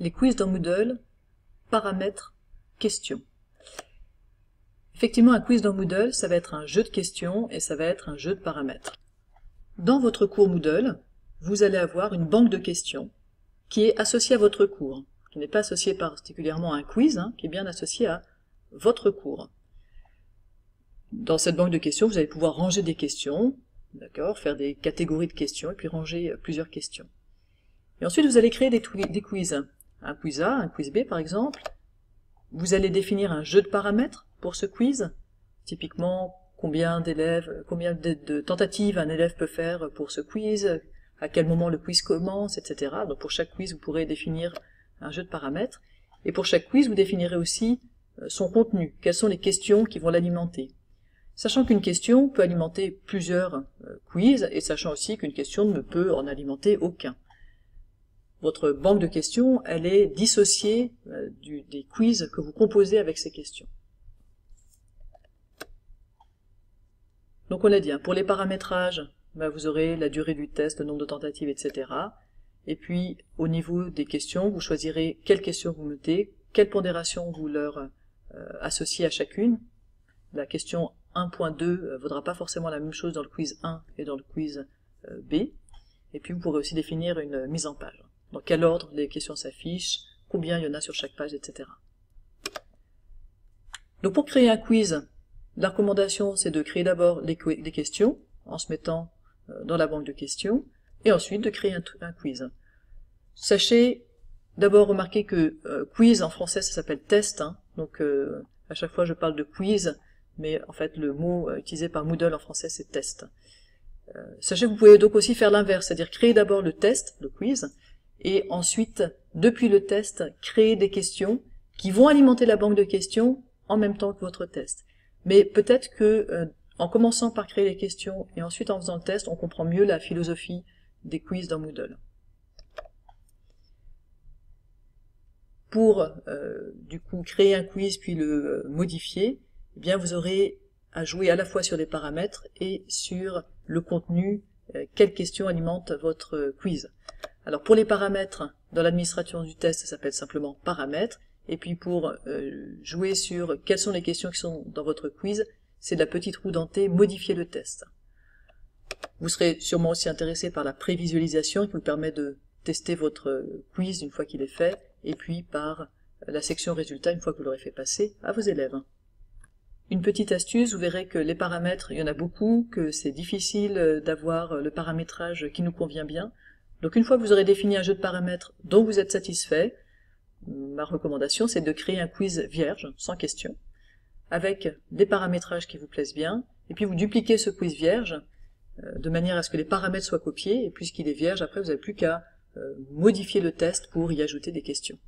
les quiz dans Moodle, paramètres, questions. Effectivement, un quiz dans Moodle, ça va être un jeu de questions et ça va être un jeu de paramètres. Dans votre cours Moodle, vous allez avoir une banque de questions qui est associée à votre cours, qui n'est pas associée particulièrement à un quiz, qui est bien associée à votre cours. Dans cette banque de questions, vous allez pouvoir ranger des questions, d'accord, faire des catégories de questions et puis ranger plusieurs questions. Et ensuite, vous allez créer des quiz. Un quiz A, un quiz B par exemple. Vous allez définir un jeu de paramètres pour ce quiz. Typiquement, combien de tentatives un élève peut faire pour ce quiz, à quel moment le quiz commence, etc. Donc pour chaque quiz, vous pourrez définir un jeu de paramètres. Et pour chaque quiz, vous définirez aussi son contenu. Quelles sont les questions qui vont l'alimenter. Sachant qu'une question peut alimenter plusieurs quiz, et sachant aussi qu'une question ne peut en alimenter aucun. Votre banque de questions, elle est dissociée des quiz que vous composez avec ces questions. Donc on l'a dit, pour les paramétrages, vous aurez la durée du test, le nombre de tentatives, etc. Et puis au niveau des questions, vous choisirez quelles questions vous mettez, quelle pondération vous leur associez à chacune. La question 1.2 ne vaudra pas forcément la même chose dans le quiz 1 et dans le quiz B. Et puis vous pourrez aussi définir une mise en page. Dans quel ordre les questions s'affichent, combien il y en a sur chaque page, etc. Donc pour créer un quiz, la recommandation c'est de créer d'abord les questions, en se mettant dans la banque de questions, et ensuite de créer un quiz. Sachez d'abord remarquer que quiz en français ça s'appelle test, donc à chaque fois je parle de quiz, mais en fait le mot utilisé par Moodle en français c'est test. Sachez que vous pouvez donc aussi faire l'inverse, c'est-à-dire créer d'abord le test, le quiz, et ensuite, depuis le test, créer des questions qui vont alimenter la banque de questions en même temps que votre test. Mais peut-être que en commençant par créer les questions et ensuite en faisant le test, on comprend mieux la philosophie des quiz dans Moodle. Pour du coup créer un quiz puis le modifier, eh bien vous aurez à jouer à la fois sur les paramètres et sur le contenu, quelles questions alimentent votre quiz. Alors pour les paramètres, dans l'administration du test, ça s'appelle simplement paramètres, et puis pour jouer sur quelles sont les questions qui sont dans votre quiz, c'est la petite roue dentée modifier le test. Vous serez sûrement aussi intéressé par la prévisualisation qui vous permet de tester votre quiz une fois qu'il est fait, et puis par la section résultats une fois que vous l'aurez fait passer à vos élèves. Une petite astuce, vous verrez que les paramètres, il y en a beaucoup, que c'est difficile d'avoir le paramétrage qui nous convient bien. Donc une fois que vous aurez défini un jeu de paramètres dont vous êtes satisfait, ma recommandation c'est de créer un quiz vierge, sans question, avec des paramétrages qui vous plaisent bien, et puis vous dupliquez ce quiz vierge, de manière à ce que les paramètres soient copiés, et puisqu'il est vierge, après vous n'avez plus qu'à modifier le test pour y ajouter des questions.